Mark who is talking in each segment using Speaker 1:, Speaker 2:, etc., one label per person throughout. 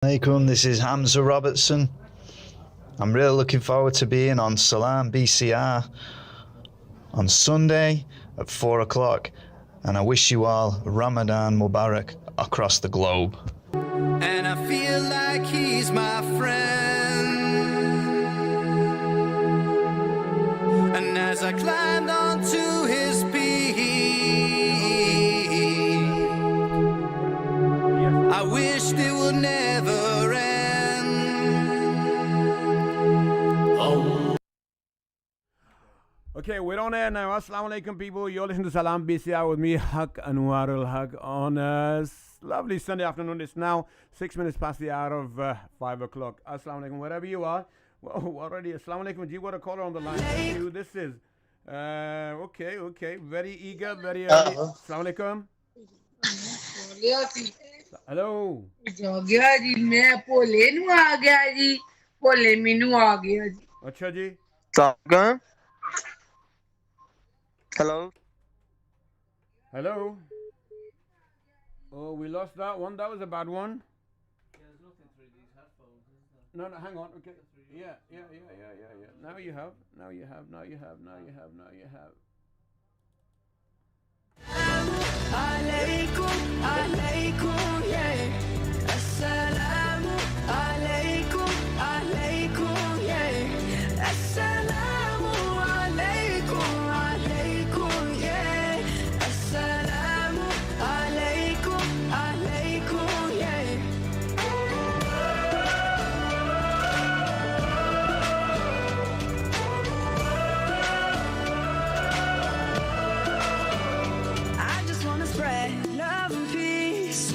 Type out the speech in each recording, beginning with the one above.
Speaker 1: Alaikum, this is Hamza Robertson. I'm really looking forward to being on Salam BCR on Sunday at 4 o'clock, and I wish you all Ramadan Mubarak across the globe.
Speaker 2: And I feel like he's my friend. And as I climbed onto his peak, I wished it would never end. Oh.
Speaker 3: Okay, we're on air now. Assalamu alaikum, people. You're listening to Salam BCR with me, Marc Anwar on a lovely Sunday afternoon. It's now 6 minutes past the hour of 5 o'clock. Assalamu alaikum, wherever you are. Whoa, already. Assalamu alaikum. Do you got a caller on the line? Who this is? Okay. Very eager, very early. Assalamu alaikum. Hello. Acha ji.
Speaker 4: Hello.
Speaker 3: Hello. Oh, we lost that one. That was a bad one.
Speaker 5: There's nothing through these headphones, is there?
Speaker 3: No, hang on. Okay. Yeah. Now you have.
Speaker 6: Alaikum, yeah. Assalamu alaikum, yeah. Assalamu alaikum, yeah. Assalamu alaikum, yeah. I just wanna spread love and peace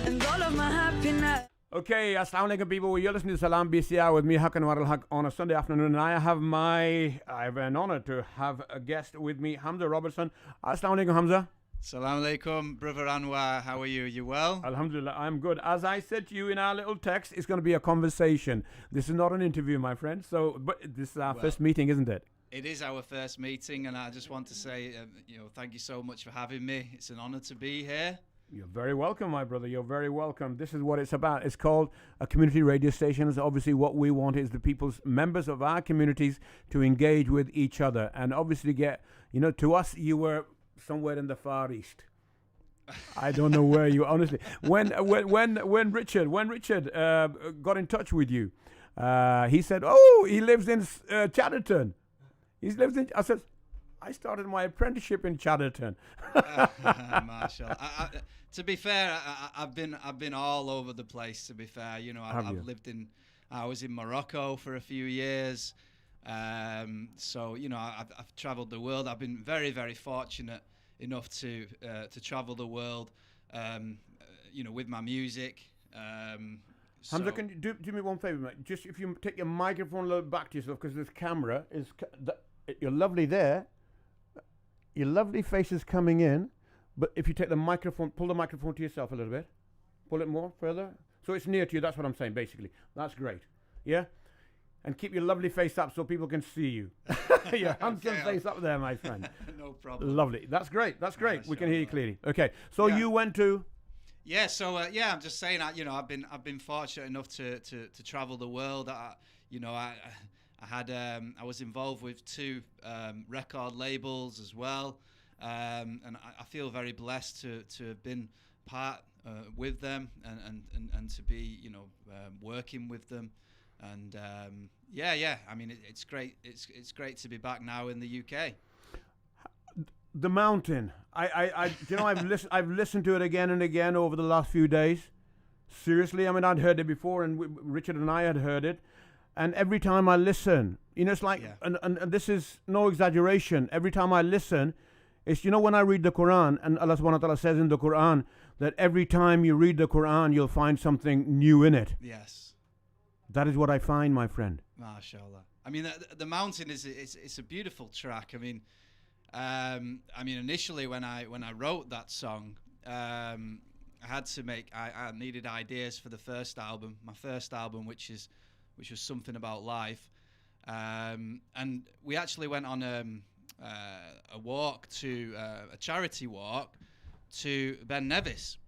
Speaker 6: and all of my happiness.
Speaker 3: Okay, assalamu alaikum, people. You're listening to Salam BCR with me, Marc Anwar on a Sunday afternoon, and I have an honor to have a guest with me, Hamza Robertson. Assalamu alaikum, Hamza.
Speaker 2: Assalamu alaikum, brother Anwar. How are you? You well?
Speaker 3: Alhamdulillah, I'm good. As I said to you in our little text, it's going to be a conversation. This is not an interview, my friend. But this is our first meeting, isn't it?
Speaker 2: It is our first meeting, and I just want to say, thank you so much for having me. It's an honor to be here.
Speaker 3: You're very welcome, my brother. You're very welcome. This is what it's about. It's called a community radio station. It's obviously what we want is the people's members of our communities to engage with each other and obviously get, to us, you were somewhere in the Far East. I don't know where you honestly. When Richard got in touch with you, he said, "Oh, he lives in Chatterton." I said, I started my apprenticeship in Chatterton.
Speaker 2: Marshall. To be fair, I've been all over the place. To be fair, I was in Morocco for a few years. So I've travelled the world. I've been very, very fortunate enough to travel the world, with my music.
Speaker 3: Hamza, can you do me one favor, mate? Just if you take your microphone a little back to yourself, because this camera is, you're lovely there. Your lovely face is coming in, but if you take the microphone, pull the microphone to yourself a little bit. Pull it more further. So it's near to you. That's what I'm saying, basically. That's great. Yeah? And keep your lovely face up so people can see you. Your handsome face up there, my friend.
Speaker 2: No problem.
Speaker 3: Lovely. That's great. We can hear you clearly. Okay. So you went to...
Speaker 2: Yeah, I'm just saying, I've been fortunate enough to travel the world. I was involved with two record labels as well, and I feel very blessed to have been part with them and to be working with them, and I mean it's great. It's great to be back now in the UK.
Speaker 3: The Mountain. I've listened to it again and again over the last few days. Seriously, I mean, I'd heard it before, and Richard and I had heard it. And every time I listen, it's like, and this is no exaggeration. Every time I listen, it's, when I read the Quran, and Allah subhanahu wa ta'ala says in the Quran that every time you read the Quran, you'll find something new in it.
Speaker 2: Yes.
Speaker 3: That is what I find, my friend.
Speaker 2: MashaAllah. I mean, the Mountain it's a beautiful track. I mean, initially when I wrote that song, I needed ideas for the first album, my first album, which was Something About Life, and we actually went on a walk to a charity walk to Ben Nevis.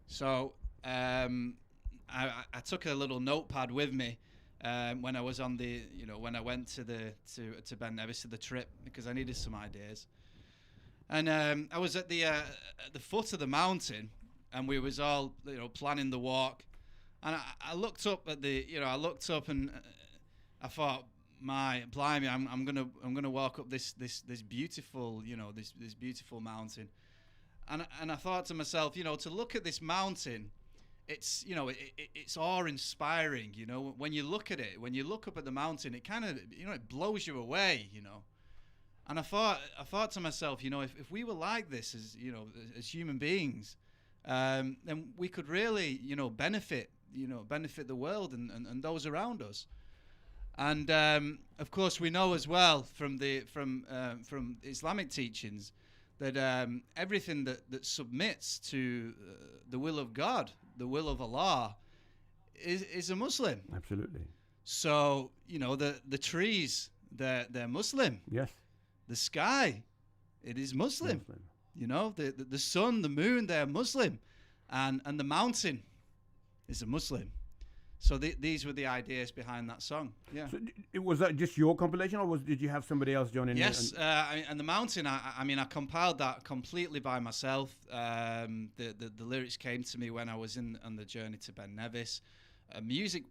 Speaker 2: So I took a little notepad with me when I was on the, when I went to Ben Nevis to the trip, because I needed some ideas. And I was at the foot of the mountain, and we was all planning the walk. And I looked up at I looked up and I thought, my blimey, I'm gonna walk up this beautiful this beautiful mountain. And I thought to myself, to look at this mountain, it's it's awe-inspiring. When you look at it, when you look up at the mountain, it kind of it blows you away. And I thought to myself, if we were like this as human beings, then we could really benefit the world and those around us. And of course, we know as well from Islamic teachings that everything that submits to the will of God, the will of Allah, is a Muslim.
Speaker 3: Absolutely.
Speaker 2: So the trees, they're Muslim.
Speaker 3: Yes.
Speaker 2: The sky, it is Muslim. The sun, the moon, they're Muslim, and the mountain is a Muslim. So these were the ideas behind that song. Yeah.
Speaker 3: So was that just your compilation, or did you have somebody else join in?
Speaker 2: Yes, and the mountain. I compiled that completely by myself. The lyrics came to me when I was on the journey to Ben Nevis. Music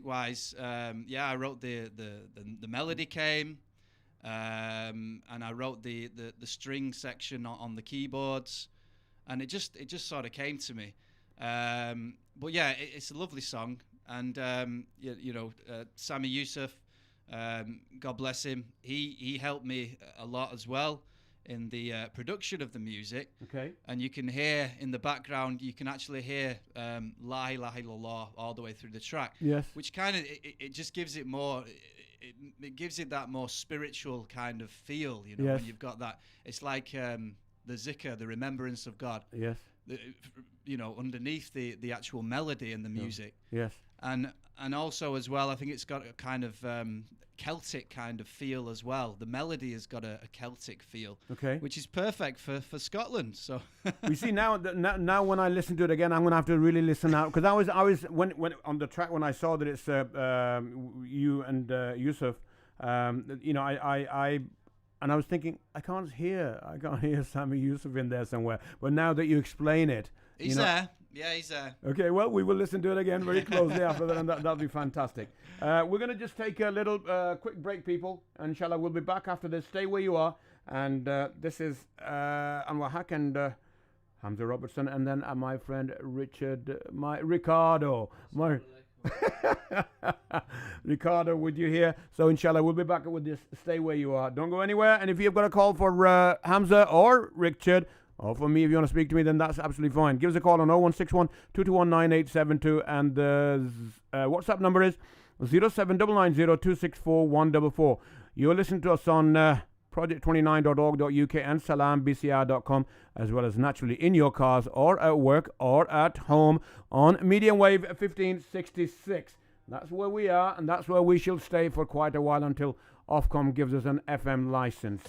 Speaker 2: wise, I wrote the melody came, and I wrote the string section on the keyboards, and it just sort of came to me. But yeah, it's a lovely song. And Sami Yusuf, God bless him, he helped me a lot as well in the production of the music.
Speaker 3: Okay. And
Speaker 2: you can hear in the background, you can actually hear La ilaha illallah all the way through the track.
Speaker 3: Yes.
Speaker 2: Which kind of it just gives it more. It gives it that more spiritual kind of feel.
Speaker 3: Yes.
Speaker 2: When you've got that, it's like the zikr, the remembrance of God.
Speaker 3: Yes.
Speaker 2: Underneath the actual melody and the music.
Speaker 3: Yes.
Speaker 2: And also as well, I think it's got a kind of Celtic kind of feel as well. The melody has got a Celtic feel.
Speaker 3: Okay.
Speaker 2: Which is perfect for Scotland. So
Speaker 3: you see now when I listen to it again, I'm gonna have to really listen out, because I was when on the track, when I saw that it's you and Yusuf, I was thinking, I can't hear Sami Yusuf in there somewhere. But now that you explain it,
Speaker 2: he's there. Yeah, he's there.
Speaker 3: Okay, well, we will listen to it again very closely after that, and that'll be fantastic. We're going to just take a little quick break, people. Inshallah, we'll be back after this. Stay where you are. And this is Anwar Haq and Hamza Robertson, and then my friend Ricardo. Ricardo, would you hear? So inshallah, we'll be back with this. Stay where you are. Don't go anywhere. And if you've got a call for Hamza or Richard, or for me, if you want to speak to me, then that's absolutely fine. Give us a call on 0161 221 9872, and the WhatsApp number is 0799264 You're listening to us on project29.org.uk and salambcr.com, as well as naturally in your cars or at work or at home on medium wave 1566. That's where we are, and that's where we shall stay for quite a while until Ofcom gives us an FM license.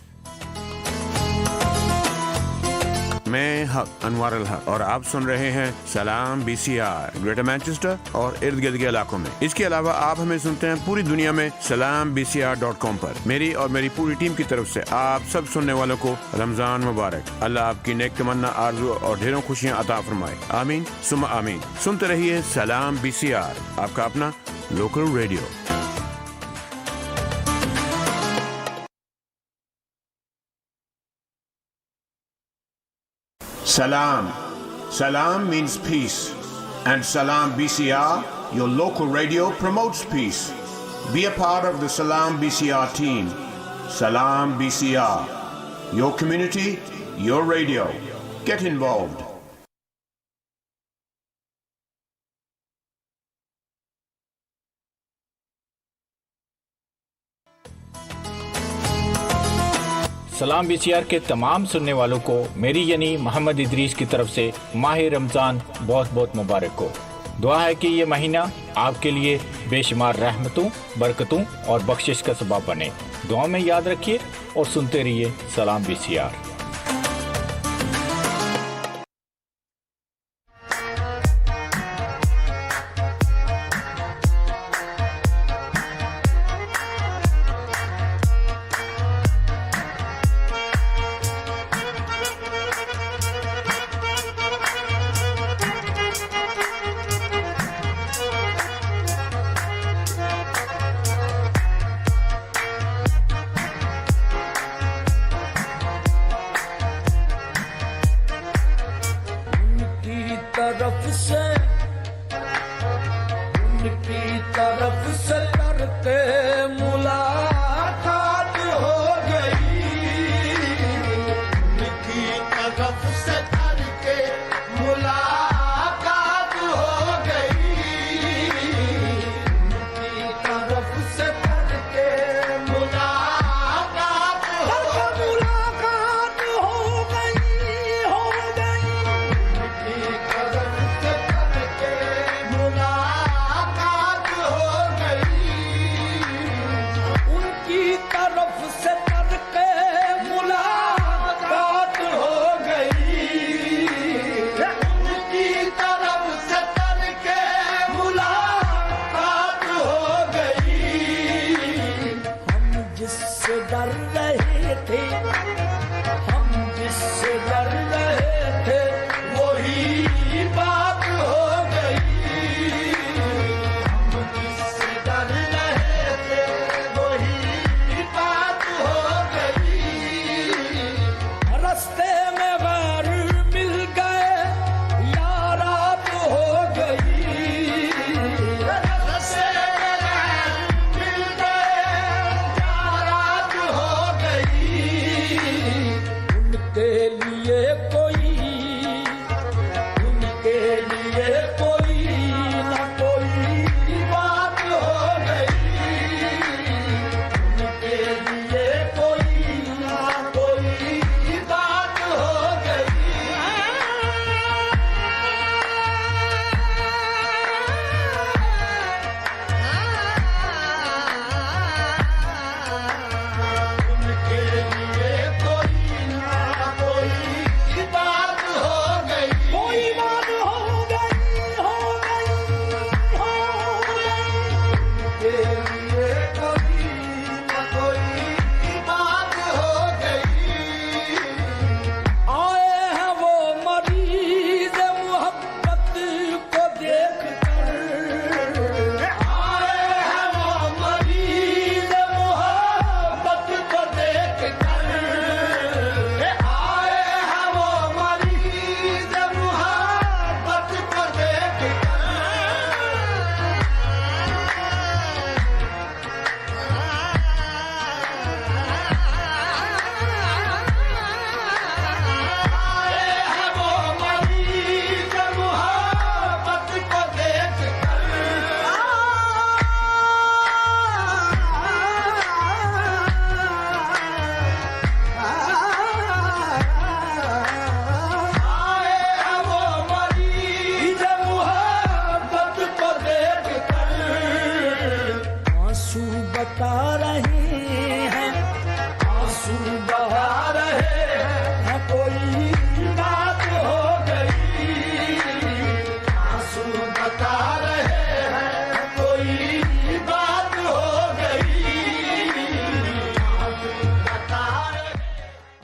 Speaker 7: मैं हक अनवर अल हक और आप सुन रहे हैं सलाम BCR greater Manchester और इर्द गिर्द के इलाकों में। इसके अलावा आप हमें सुनते हैं पूरी दुनिया में salambcr.com पर। मेरी और मेरी पूरी टीम की तरफ से आप सब सुनने वालों को रमजान मुबारक। अल्लाह आपकी नेक तमन्ना, आरज़ू और ढेरों खुशियां अता फरमाए। आमीन सुम्मा आमीन। सुनते रहिए सलाम BCR, आपका अपना local radio. Salam. Salam means peace. And Salam BCR, your local radio, promotes peace. Be a part of the Salam BCR team. Salam BCR. Your community, your radio. Get involved.
Speaker 8: सलाम BCR के तमाम सुनने वालों को मेरी यानी मोहम्मद इदरीस की तरफ से माह रमज़ान बहुत बहुत मुबारक हो। दुआ है कि ये महीना आपके लिए बेशुमार रहमतों, बरकतों और बख्शिश का सबब बने। दुआ में याद रखिए और सुनते रहिए सलाम BCR।
Speaker 9: उनकी तरफ से करते मुलाकात हो गई उनकी तरफ से करके मुलाकात हो गई उनकी तरफ से करके मुलाकात हो गई उनकी तरफ से करके मुलाकात हो गई उनकी तरफ से करके मुलाकात हो गई उनकी तरफ से करके मुलाकात हो गई हम जिससे डर रहे थे हम जिससे डर रहे थे वही बात हो गई हम जिससे डर रहे थे वही बात हो गई रास्ते में गैर मिल गए यारात हो गई रास्ते में गैर मिल गए यारात हो गई उनके लिए कोई ना कोई बात हो गई उनके लिए कोई ना कोई बात हो गई उनके लिए कोई ना कोई बात हो गई कोई बात हो गई उनके लिए कोई ना कोई बात हो गई आए हैं वो मरीज मोहब्बत को देख कर आए हैं वो मरीज मोहब्बत को देख कर आए हैं वो मरीज मोहब्बत को देख आए हैं वो मरीज मोहब्बत को देख आए हैं वो मरीज मोहब्बत को देख कर आंसू बता रहे हैं आंसू बहा रहे हैं कोई बात हो गई आंसू बता रहे हैं कोई बात हो गई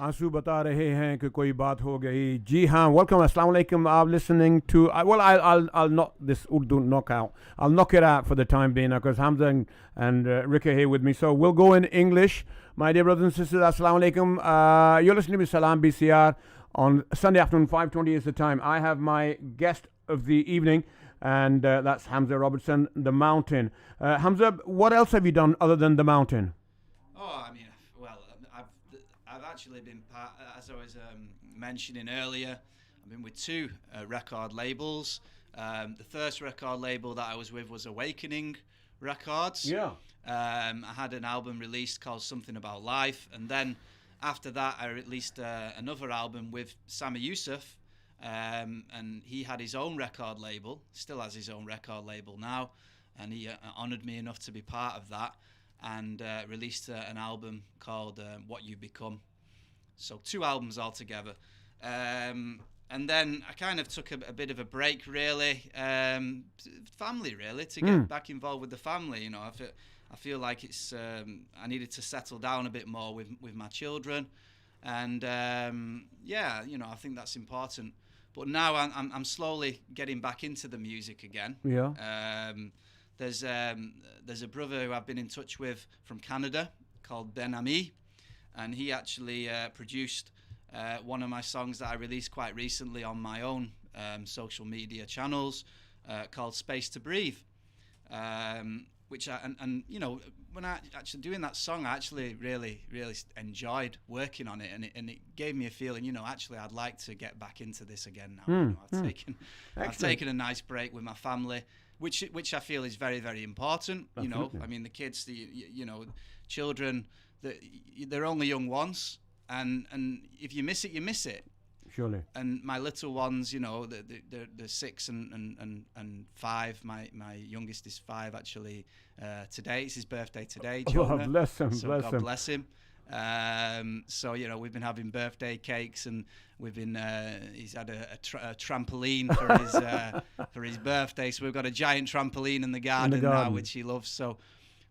Speaker 3: आंसू बता रहे हैं कि कोई बात हो गई. जी हाँ, welcome, assalamu alaikum. I'm listening to, well, I'll knock this Urdu knockout. I'll knock it out for the time being because Hamza and Rick are here with me. So we'll go in English. My dear brothers and sisters, assalamu alaikum. You're listening to Salam BCR on Sunday afternoon, 5:20 is the time. I have my guest of the evening, and that's Hamza Robertson, The Mountain. Hamza, what else have you done other than The Mountain?
Speaker 2: Oh, I mean, well, I've actually been part, as I was mentioning earlier, I've been with two record labels. The first record label that I was with was Awakening Records.
Speaker 3: Yeah.
Speaker 2: I had an album released called Something About Life, and then after that I released another album with Sami Yusuf, and he had his own record label, still has his own record label now, and he honoured me enough to be part of that, and released an album called What You Become. So 2 albums altogether. And then I kind of took a bit of a break, really. Family, really, to get back involved with the family. You know, I feel like it's I needed to settle down a bit more with my children, and yeah, you know, I think that's important. But now I'm slowly getting back into the music again.
Speaker 3: Yeah.
Speaker 2: There's a brother who I've been in touch with from Canada called Ben Ami, and he actually produced one of my songs that I released quite recently on my own social media channels called Space to Breathe. which and you know, when I actually doing that song, I actually really enjoyed working on it, and it gave me a feeling, you know, actually I'd like to get back into this again now. You know, I've taken a nice break with my family, which I feel is very important.
Speaker 3: Absolutely.
Speaker 2: You know, I mean, the kids, you know, children, they're only young once, and if you miss it, you miss it.
Speaker 3: Surely.
Speaker 2: And my little ones, you know, they're 6 and 5. My youngest is 5 actually. Today it's his birthday today. Jonah.
Speaker 3: Oh, bless him,
Speaker 2: so
Speaker 3: bless
Speaker 2: God
Speaker 3: him.
Speaker 2: bless him. So you know, we've been having birthday cakes, and we've been. He's had a trampoline for his birthday. So we've got a giant trampoline in the garden now, which he loves. So.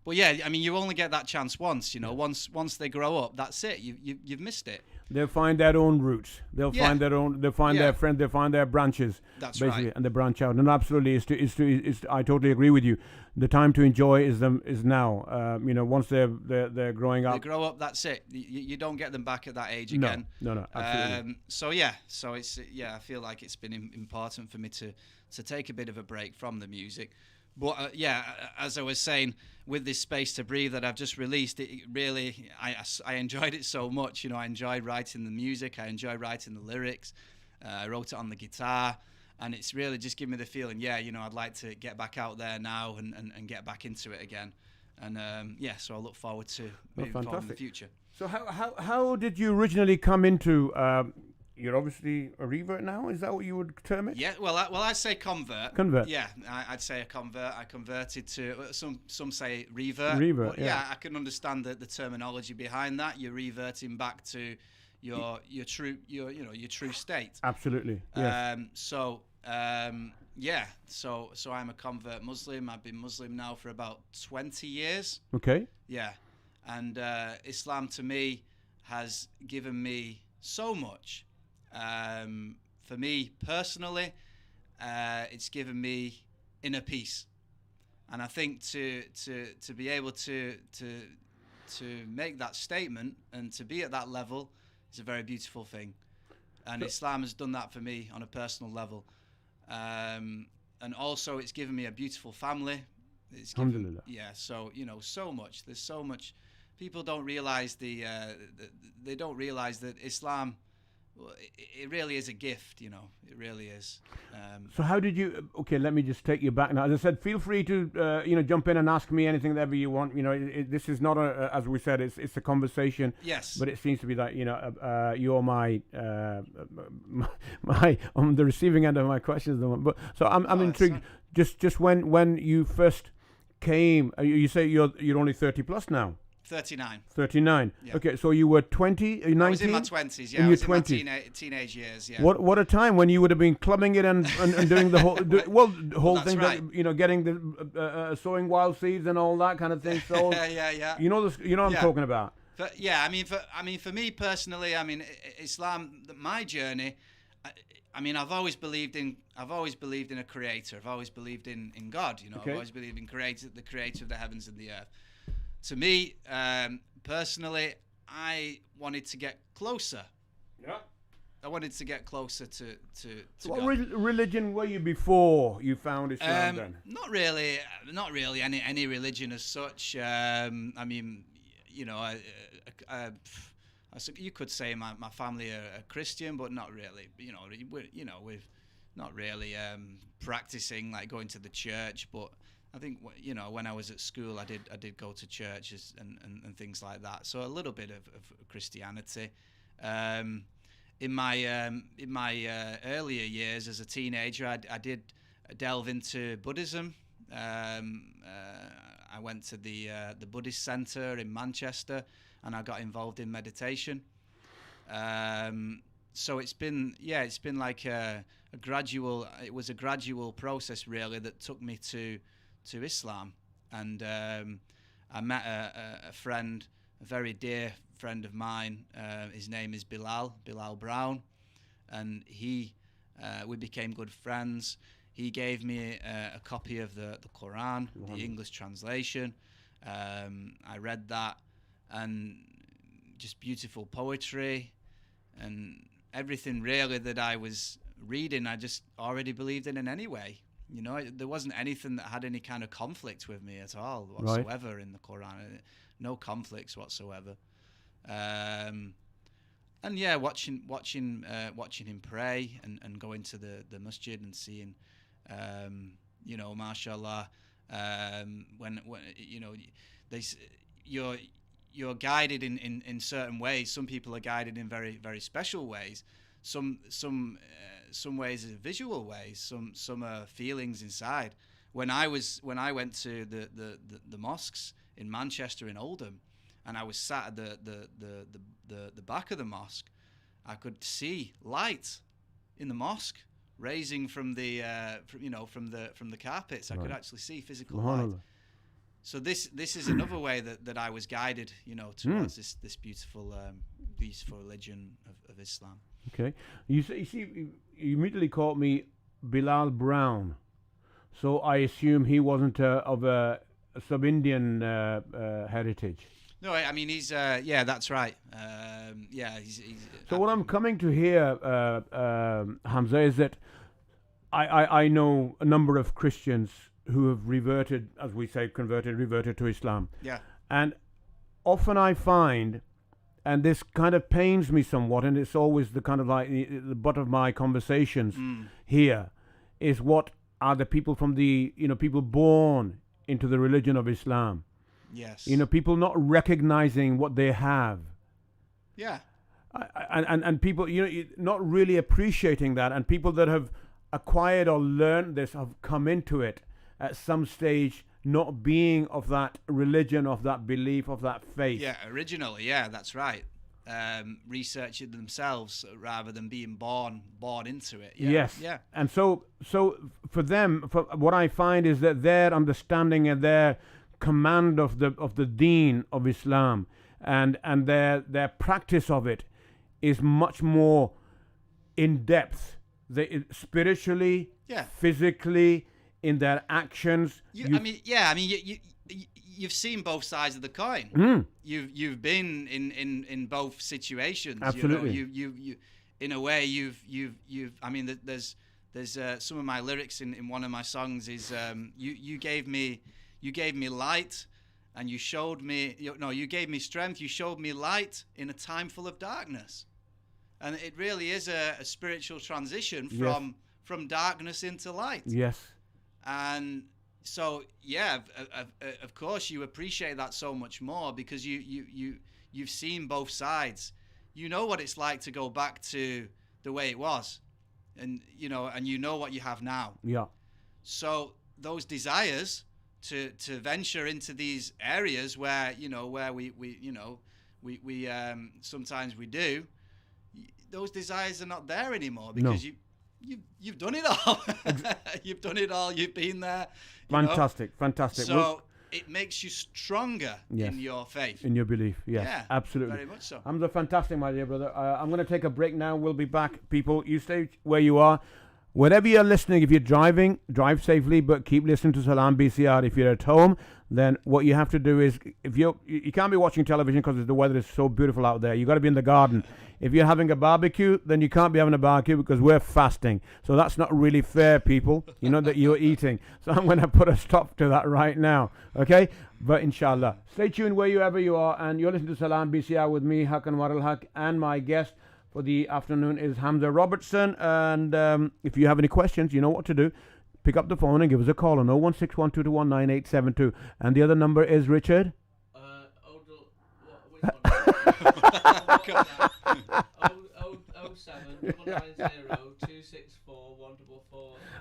Speaker 2: But yeah, I mean, you only get that chance once, you know. Once they grow up, that's it. You've missed it.
Speaker 3: They'll find their own roots. They'll find their own. They'll find their friends. They'll find their branches.
Speaker 2: That's
Speaker 3: basically,
Speaker 2: right.
Speaker 3: and they branch out. And absolutely, I totally agree with you. The time to enjoy is now. You know, once they're growing up.
Speaker 2: They grow up. That's it. You don't get them back at that age again.
Speaker 3: No, absolutely.
Speaker 2: So it's I feel like it's been important for me to take a bit of a break from the music. But as I was saying, with this Space to Breathe that I've just released, it really, I enjoyed it so much. You know, I enjoyed writing the music. I enjoyed writing the lyrics. I wrote it on the guitar. And it's really just given me the feeling, you know, I'd like to get back out there now and get back into it again. And, so I look forward to moving forward in the future.
Speaker 3: So how did you originally come into... You're obviously a revert now. Is that what you would term it?
Speaker 2: Yeah. Well, I say convert.
Speaker 3: Convert.
Speaker 2: Yeah, I'd say a convert. I converted to some say revert.
Speaker 3: Revert.
Speaker 2: But yeah, I can understand the terminology behind that. You're reverting back to your true state.
Speaker 3: Absolutely. Yes.
Speaker 2: So I'm a convert Muslim. I've been Muslim now for about 20 years.
Speaker 3: Okay.
Speaker 2: Yeah, and Islam to me has given me so much. For me personally, it's given me inner peace, and I think to be able to make that statement and to be at that level is a very beautiful thing, and Islam has done that for me on a personal level, and also it's given me a beautiful family. It's given, so you know, so much. There's so much. People don't realize they don't realize that Islam. Well, it really is a gift, you know. It really is.
Speaker 3: So how did you? Okay, let me just take you back now. As I said, feel free to jump in and ask me anything ever you want. You know, this is not as we said, it's a conversation.
Speaker 2: Yes.
Speaker 3: But it seems to be that you're my on the receiving end of my questions. But so I'm intrigued. Just when you first came, you say you're only 30 plus now.
Speaker 2: 39.
Speaker 3: 39.
Speaker 2: Yeah.
Speaker 3: Okay, so you were 20, 19?
Speaker 2: I was in my 20s, yeah.
Speaker 3: In
Speaker 2: I was
Speaker 3: your
Speaker 2: in
Speaker 3: 20s.
Speaker 2: my teenage years, yeah.
Speaker 3: What a time when you would have been clubbing it and doing the whole the whole
Speaker 2: that's
Speaker 3: thing,
Speaker 2: right.
Speaker 3: getting the sowing wild seeds and all that kind of thing. So
Speaker 2: yeah.
Speaker 3: You know what I'm talking about.
Speaker 2: For me personally, Islam, my journey. I've always believed in a creator. I've always believed in God. You know,
Speaker 3: Okay.
Speaker 2: I've always believed in the creator of the heavens and the earth. To me, personally, I wanted to get closer.
Speaker 3: Yeah.
Speaker 2: I wanted to get closer to
Speaker 3: So
Speaker 2: God.
Speaker 3: what religion were you before you found Islam then?
Speaker 2: Not really any religion as such. You could say my family are Christian, but not really. We're not really practicing, like going to the church. But I think when I was at school, I did go to churches and things like that. So a little bit of Christianity. In my earlier years as a teenager, I did delve into Buddhism. I went to the Buddhist Center in Manchester, and I got involved in meditation. So it's been like a gradual. It was a gradual process really that took me to Islam, and I met a friend, a very dear friend of mine. His name is Bilal Brown, and we became good friends. He gave me a copy of the Quran, the English translation. I read that, and just beautiful poetry, and everything really that I was reading, I just already believed in anyway. You know, there wasn't anything that had any kind of conflict with me at all whatsoever in the Quran. No conflicts whatsoever. And yeah, watching him pray and going to the masjid and seeing, you know, mashallah, when you know, you're guided in certain ways. Some people are guided in very, very special ways. Some ways are visual ways. Some are feelings inside. When I went to the mosques in Manchester in Oldham, and I was sat at the back of the mosque, I could see light in the mosque raising from the carpets. I could actually see physical light. So this is another way that I was guided, you know, towards this beautiful religion of Islam.
Speaker 3: Okay, you see, you immediately called me Bilal Brown, so I assume he wasn't of a sub-Indian heritage.
Speaker 2: No, I mean he's yeah, that's right. He's
Speaker 3: so what I'm coming to here, Hamza, is that I know a number of Christians who have reverted, as we say, reverted to Islam.
Speaker 2: Yeah.
Speaker 3: And often I find, and this kind of pains me somewhat, and it's always the kind of like the butt of my conversations here, is what are the people from the, you know, people born into the religion of Islam.
Speaker 2: Yes.
Speaker 3: You know, people not recognizing what they have.
Speaker 2: Yeah.
Speaker 3: And people, you know, not really appreciating that, and people that have acquired or learned this have come into it at some stage not being of that religion, of that belief, of that faith.
Speaker 2: Yeah, originally, yeah, that's right. Research it themselves rather than being born into it. Yeah.
Speaker 3: Yes.
Speaker 2: Yeah.
Speaker 3: And so for them, for what I find is that their understanding and their command of the deen of Islam and their practice of it is much more in depth. Spiritually, physically, in their actions.
Speaker 2: You've seen both sides of the coin. You've been in both situations.
Speaker 3: Absolutely.
Speaker 2: You in a way you've. I mean, there's some of my lyrics in one of my songs is you gave me light, and you showed me. You gave me strength. You showed me light in a time full of darkness, and it really is a spiritual transition from darkness into light.
Speaker 3: Yes.
Speaker 2: And so, yeah, of course, you appreciate that so much more because you've seen both sides. You know what it's like to go back to the way it was, and you know what you have now.
Speaker 3: Yeah.
Speaker 2: So those desires to venture into these areas where we sometimes we do, those desires are not there anymore because You've done it all. You've done it all. You've been there.
Speaker 3: Fantastic.
Speaker 2: So it makes you stronger in your faith.
Speaker 3: In your belief, yes.
Speaker 2: Yeah,
Speaker 3: absolutely.
Speaker 2: Very much so.
Speaker 3: Hamza, fantastic, my dear brother. I'm going to take a break now. We'll be back. People, you stay where you are. Wherever you're listening, if you're driving, drive safely, but keep listening to Salam BCR. If you're at home, then what you have to do is, if you can't be watching television because the weather is so beautiful out there. You got to be in the garden. If you're having a barbecue, then you can't be having a barbecue because we're fasting. So that's not really fair, people. You know that you're eating. So I'm going to put a stop to that right now. Okay? But inshallah, stay tuned wherever you are, and you're listening to Salam BCR with me, Marc Anwar, and my guest for the afternoon is Hamza Robertson. And if you have any questions, you know what to do. Pick up the phone and give us a call on 01612219872. And the other number is Richard.
Speaker 5: Which one? 07902641444.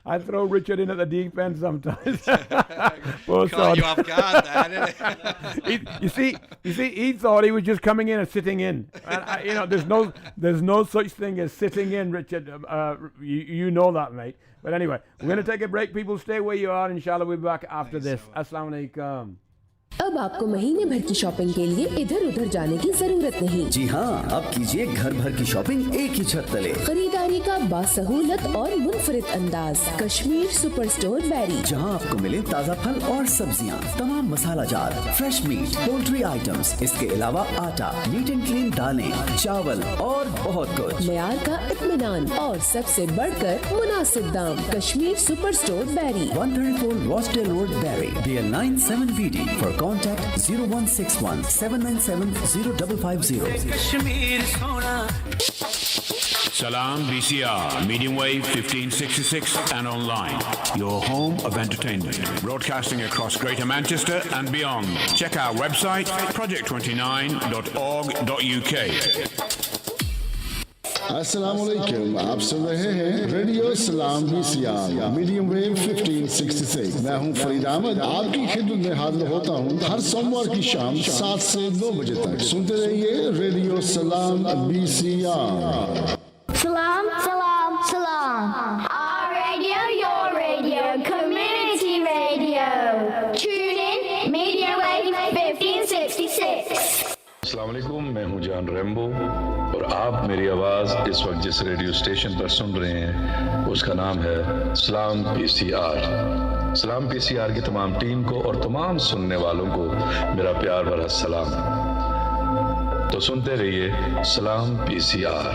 Speaker 3: I throw Richard in at the deep end sometimes.
Speaker 2: Caught you off guard there, didn't
Speaker 3: it? You see, he thought he was just coming in and sitting in. And there's no such thing as sitting in, Richard. You know that, mate. But anyway, we're going to take a break. People, stay where you are. Inshallah, we'll be back after this. Assalamu alaikum.
Speaker 10: अब आपको महीने भर की shopping के लिए इधर उधर जाने की जरूरत नहीं।
Speaker 11: जी हाँ, अब कीजिए घर भर की शॉपिंग एक ही छत तले।
Speaker 10: खरीदारी खरीदारी का बासहूलत और मुनफरिद अंदाज। कश्मीर सुपर स्टोर बैरी,
Speaker 11: जहां आपको मिले ताज़ा फल और सब्जियां, तमाम masala jar, fresh meat, poultry items, इसके अलावा आटा, नीट एंड क्लीन दालें, चावल और बहुत कुछ।
Speaker 10: मयार का इत्मीनान और सबसे बढ़कर मुनासिब दाम। Kashmir super store berry,
Speaker 11: 134 Rochdale Road, Barry, BL9 7VD. For contact 0161 797 0550.
Speaker 9: Kashmir सोना।
Speaker 7: Salam BCR, medium wave 1566 and online. Your home of entertainment. Broadcasting across Greater Manchester and beyond. Check our website, project29.org.uk.
Speaker 12: अस्सलामुअलैकुम, आप सुन रहे हैं रेडियो सलाम BCR medium wave 1566। मैं हूं फरीद अहमद, आपकी खिदमत में हाजिर होता हूं हर सोमवार की शाम 7 से 9 बजे तक। सुनते रहिए रेडियो सलाम BCR।
Speaker 13: Salam, salam, salam. Our radio, your radio, community radio. Tune in, Media Wave 1566.
Speaker 14: अस्सलाम वालेकुम, मैं हूं जान रेम्बो और आप मेरी आवाज़ इस वक्त जिस रेडियो स्टेशन पर सुन रहे हैं उसका नाम है सलाम PCR। सलाम PCR की तमाम टीम को और तमाम सुनने वालों को मेरा प्यार भरा सलाम। तो सुनते रहिए सलाम PCR।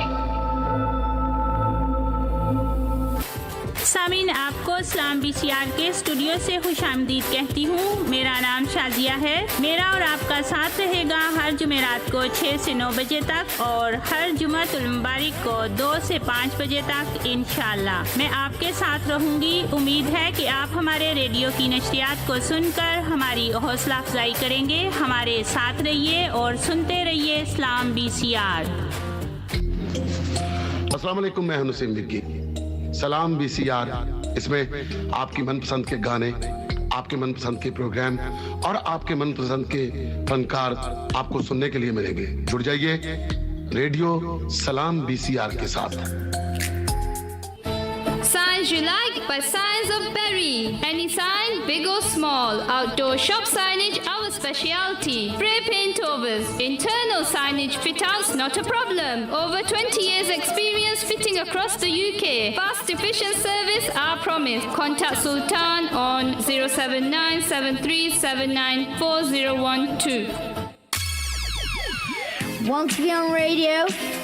Speaker 15: सामीन, आपको सलाम BCR के स्टूडियो से खुशामदीद कहती हूँ। मेरा नाम शाजिया है। मेरा और आपका साथ रहेगा हर जुमेरात को 6 से 9 बजे तक और हर जुमातुल मुबारक को 2 से 5 बजे तक इंशाअल्लाह मैं आपके साथ रहूँगी। उम्मीद है कि आप हमारे रेडियो की नशरियात को सुनकर हमारी हौसला अफजाई करेंगे। हमारे साथ रहिए और सुनते रहिए सलाम BCR।
Speaker 12: अस्सलाम वालेकुम, मैं हूं नसीम बिग्गी। सलाम BCR, इसमें आपकी मनपसंद के गाने, आपके मनपसंद के प्रोग्राम और आपके मनपसंद के फनकार आपको सुनने के लिए मिलेंगे। जुड़ जाइए रेडियो सलाम BCR के साथ।
Speaker 16: Signs you like by Signs of Berry. Any sign, big or small. Outdoor shop signage, our specialty. Spray paint overs. Internal signage fit outs, not a problem. Over 20 years experience fitting across the UK. Fast, efficient service, our promise. Contact Sultan on 079 7379 4012.
Speaker 13: Want to be on radio?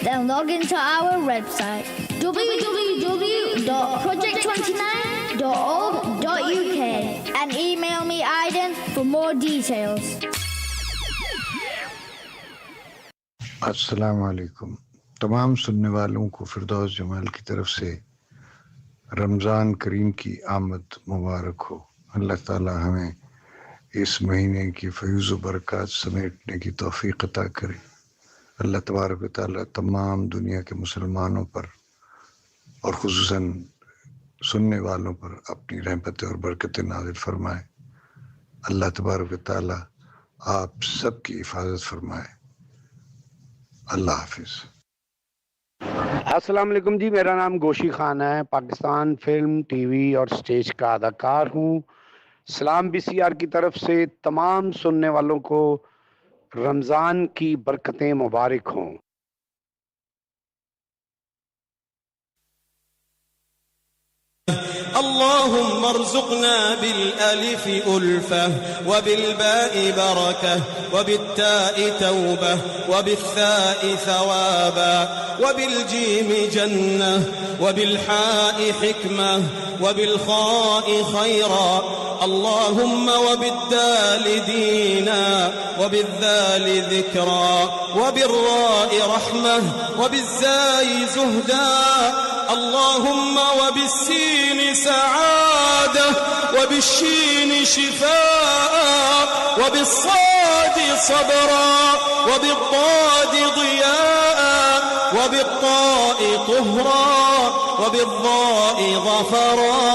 Speaker 13: Then log into our website www.project29.org.uk and email me Aiden for more details.
Speaker 17: अस्सलाम वालेकुम। तमाम सुनने वालों को फिरदौस जमाल की तरफ से रमज़ान करीम की आमद मुबारक हो। अल्लाह ताला हमें इस महीने की फैज़ व बरक़ात समेटने की तौफ़ीक़ अता करे। अल्लाह तबारक व तआला तमाम दुनिया के मुसलमानों पर और खुसूसन सुनने वालों पर अपनी रहमतें और बरकतें नाज़िल फरमाए। अल्लाह तबारक व तआला आप सबकी हिफाजत फरमाए। अल्लाह हाफिज़।
Speaker 18: अस्सलाम वालेकुम जी, मेरा नाम गोशी खान है। पाकिस्तान फिल्म, टीवी और स्टेज का अदाकार हूँ। सलाम BCR की तरफ से तमाम सुनने वालों को रमज़ान की बरकतें मुबारक हों।
Speaker 9: اللهم ارزقنا بالألف ألفة وبالباء بركة وبالتاء توبة وبالثاء ثوابا وبالجيم جنة وبالحاء حكمة وبالخاء خيرا اللهم وبالدال دينا وبالذال ذكرا وبالراء رحمة وبالزاي زهدا اللهم وبالسين سعادة وبالشين شفاء وبالصاد صبرا وبالضاد ضياء وبالطاء طهرا وبالضاء ظفرا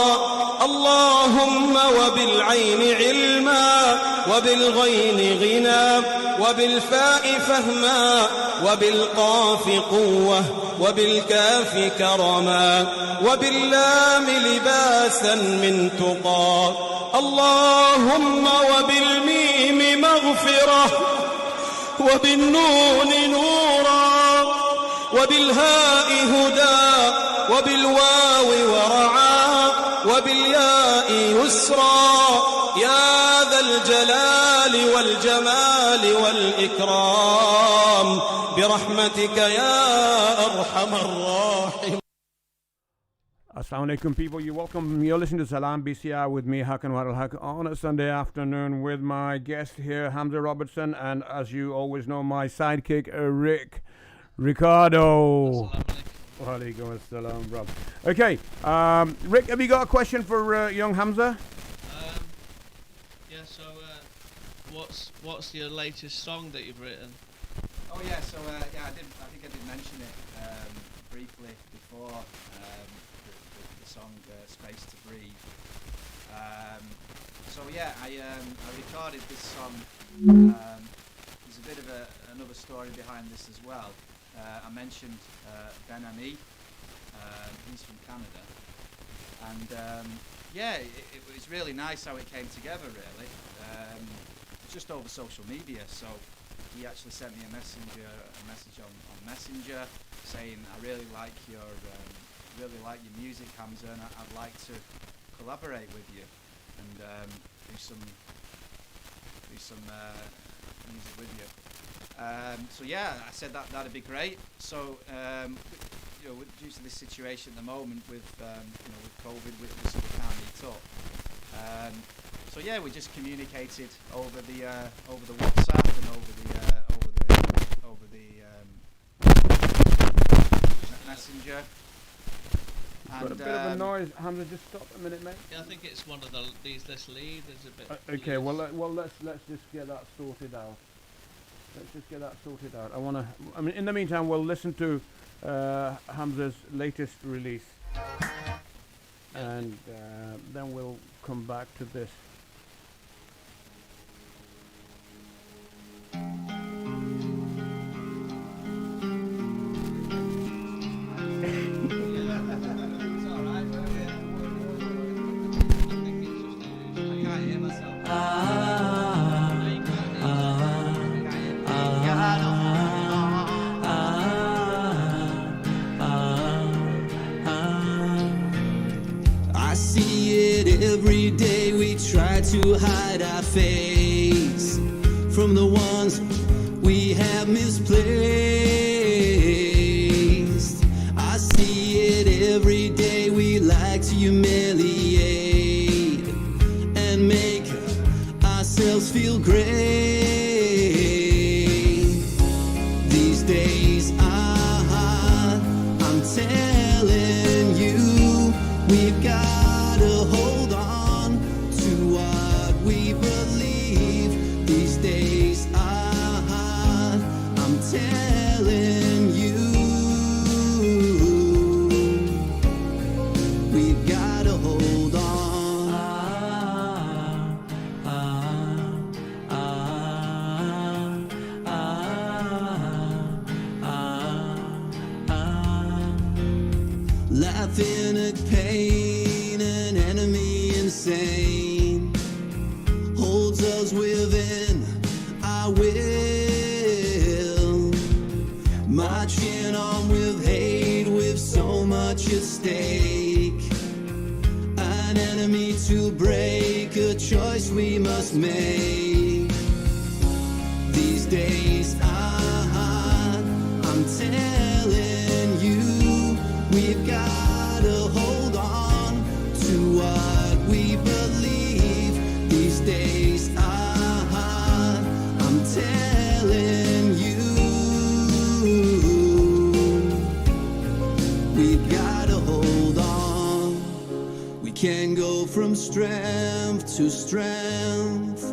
Speaker 9: اللهم وبالعين علما وبالغين غنى وبالفاء فهما وبالقاف قوة وبالكاف كرما وباللام لباسا من تقى اللهم وبالميم مغفرة وبالنون نورا وبالهاء هدى وبالواو ورعى وبالياء يسرا يا ذا الجلال والجمال والإكرام برحمتك يا أرحم الراحمين.
Speaker 3: Assalamu alaikum, people. You're welcome. You're listening to Salam BCR with me, Marc Anwar on a Sunday afternoon with my guest here, Hamza Robertson, and as you always know, my sidekick, Ricardo. Walaikum assalam, bro. Okay, Rick, have you got a question for young Hamza?
Speaker 5: Yeah. So, what's your latest song that you've written?
Speaker 2: Oh yeah. So yeah, I think I did mention it briefly before. The song "Space to Breathe." So yeah, I recorded this song. There's a bit of another story behind this as well. I mentioned Ben Ami. He's from Canada, and yeah, it was really nice how it came together. Really, just over social media. So he actually sent me a message on Messenger saying, "I really like your music, Hamza, and I'd like to collaborate with you and do some music with you." So yeah, I said that'd be great. So due to this situation at the moment with with COVID, we sort of can't meet up. So yeah, we just communicated over the WhatsApp and over the Messenger.
Speaker 3: Got a bit of a noise, Hamza. Just stop a minute, mate.
Speaker 5: Yeah, I think it's one of this lead is a bit.
Speaker 3: Okay, well let's just get that sorted out. I mean, in the meantime, we'll listen to Hamza's latest release, and then we'll come back to this.
Speaker 9: Every day we try to hide our face from the ones we have misplaced. I see it every day. We like to humiliate and make ourselves feel great. These days are hard, I'm telling you. We've got to hold on to what we believe. These days are hard, I'm telling you. We've got to hold on. Laughing at pain, an enemy insane holds us within our will, marching on with hate, with so much at stake. An enemy to break, a choice we must make. These days are hard, I'm telling you. We've got to hold on to what we believe. These days are hard, I'm telling you. We've got to hold on. We can go from strength to strength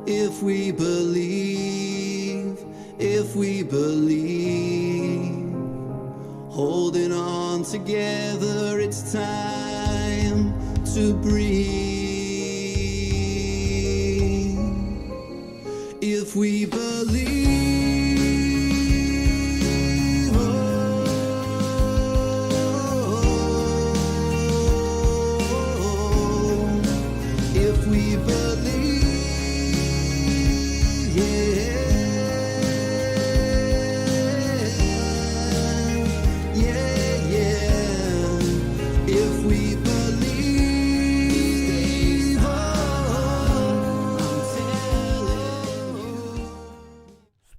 Speaker 9: if we believe, if we believe. Holding on together, it's time to breathe. If we believe, if we believe, yeah. Yeah, yeah.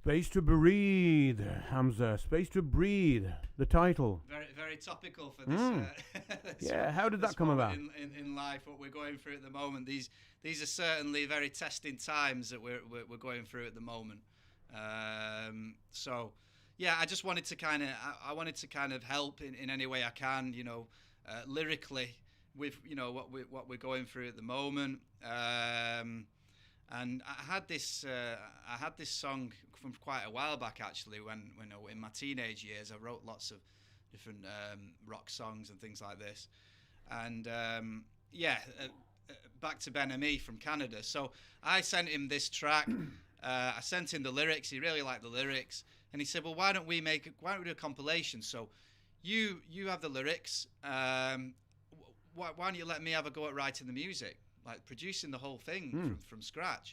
Speaker 3: Space to Breathe, Hamza. Space to Breathe, the title.
Speaker 2: Very topical for this.
Speaker 3: Yeah, how did that come about?
Speaker 2: In life, what we're going through at the moment. These are certainly very testing times that we're going through at the moment. So, yeah, I just wanted to kind of help in any way I can. Lyrically with what we're going through at the moment. And I had this song from quite a while back, actually, when in my teenage years. I wrote lots of different rock songs and things like this. And back to Ben Ami from Canada. So I sent him this track. I sent him the lyrics. He really liked the lyrics, and he said, "Well, why don't we do a compilation? So you have the lyrics. Why don't you let me have a go at writing the music?" Like producing the whole thing from scratch.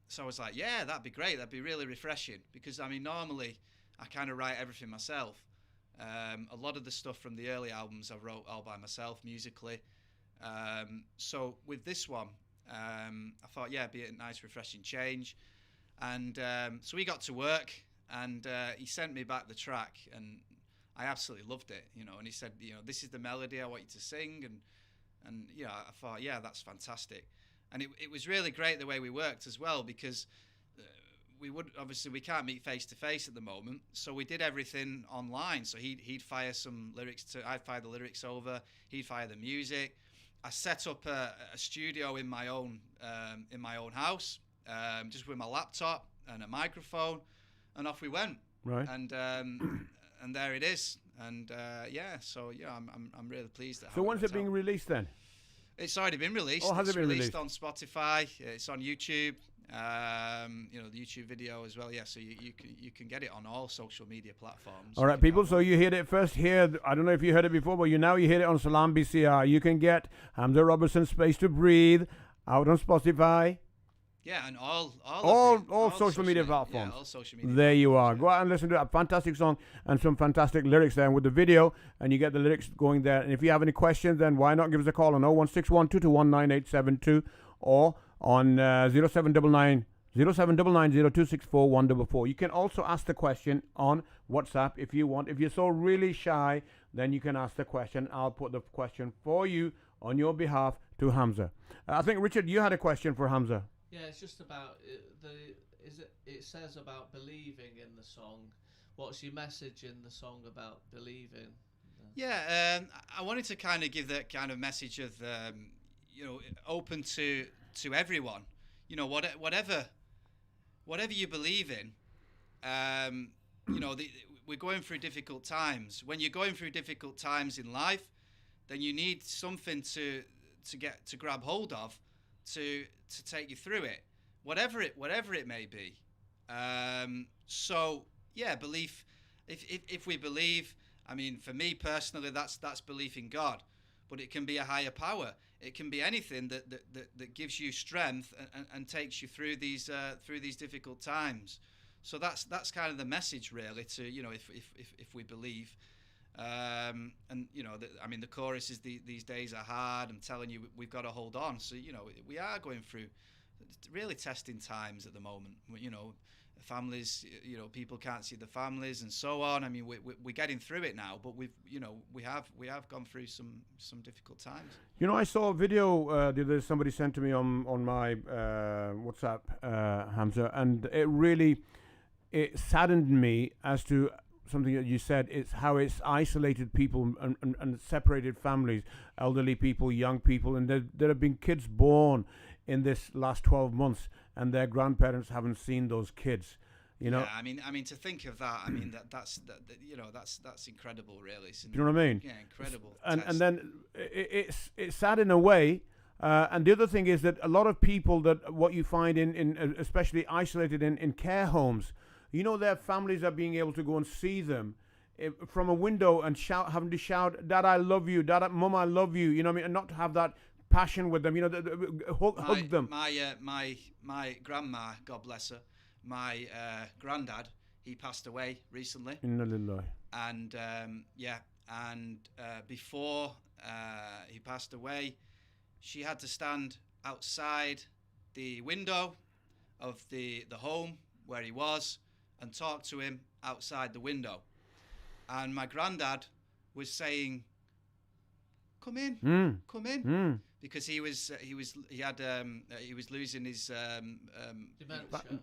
Speaker 2: So I was like, yeah, that'd be great. That'd be really refreshing, because I mean, normally I kind of write everything myself. A lot of the stuff from the early albums I wrote all by myself musically. So with this one, I thought, yeah, it'd be a nice refreshing change. And so we got to work, and he sent me back the track, and I absolutely loved it, and he said, this is the melody I want you to sing, and I thought, yeah, that's fantastic. And it was really great the way we worked as well, because we can't meet face to face at the moment, so we did everything online. So he'd fire some lyrics I'd fire the lyrics over, he'd fire the music. I set up a studio in my own house, just with my laptop and a microphone, and off we went.
Speaker 3: Right.
Speaker 2: And there it is. And I'm really pleased.
Speaker 3: So when's it being released then?
Speaker 2: It's already been released.
Speaker 3: Oh, has it been released?
Speaker 2: On Spotify. It's on YouTube. The YouTube video as well. Yeah, so you can get it on all social media platforms.
Speaker 3: All right, people. So you heard it first here. I don't know if you heard it before, but you hear it on Salam BCR. You can get Hamza Robertson, Space to Breathe, out on Spotify.
Speaker 2: Yeah, and
Speaker 3: all social media platforms.
Speaker 2: Yeah, all social media.
Speaker 3: There you are. Go out and listen to a fantastic song and some fantastic lyrics there. And with the video, and you get the lyrics going there. And if you have any questions, then why not give us a call on 01612 221 9872 or on 0799 0264 144. You can also ask the question on WhatsApp if you want. If you're so really shy, then you can ask the question. I'll put the question for you on your behalf to Hamza. I think, Richard, you had a question for Hamza.
Speaker 5: Yeah, it's just about it says about believing in the song. What's your message in the song about believing?
Speaker 2: Yeah, I wanted to kind of give that kind of message of open to everyone. Whatever you believe in. We're going through difficult times. When you're going through difficult times in life, then you need something to grab hold of to take you through it, whatever it may be. So yeah, belief. If we believe, I mean, for me personally, that's belief in God, but it can be a higher power. It can be anything that gives you strength and takes you through these difficult times. So that's kind of the message, really. To if we believe. The chorus is these days are hard. I'm telling you, we've got to hold on. So we are going through really testing times at the moment. Families, people can't see the families and so on. I mean, we're getting through it now, but we have gone through some difficult times.
Speaker 3: I saw a video the other day somebody sent to me on my WhatsApp, Hamza, and it saddened me as to something that you said. It's how it's isolated people and separated families, elderly people, young people, and there have been kids born in this last 12 months and their grandparents haven't seen those kids.
Speaker 2: Yeah, I mean to think of that. I mean that's incredible, really.
Speaker 3: Do you know what I mean?
Speaker 2: Yeah, incredible.
Speaker 3: And then it's sad in a way. And the other thing is that a lot of people, that what you find in especially isolated in care homes, their families are being able to go and see them from a window and having to shout, "Dad, I love you. Dad, Mum, I love you." You know what I mean? And not have that passion with them. Hug them.
Speaker 2: My grandma, God bless her, my granddad, he passed away recently.
Speaker 3: Inna lillahi.
Speaker 2: And before he passed away, she had to stand outside the window of the home where he was and talked to him outside the window. And my granddad was saying, "Come in, come in," because he was losing his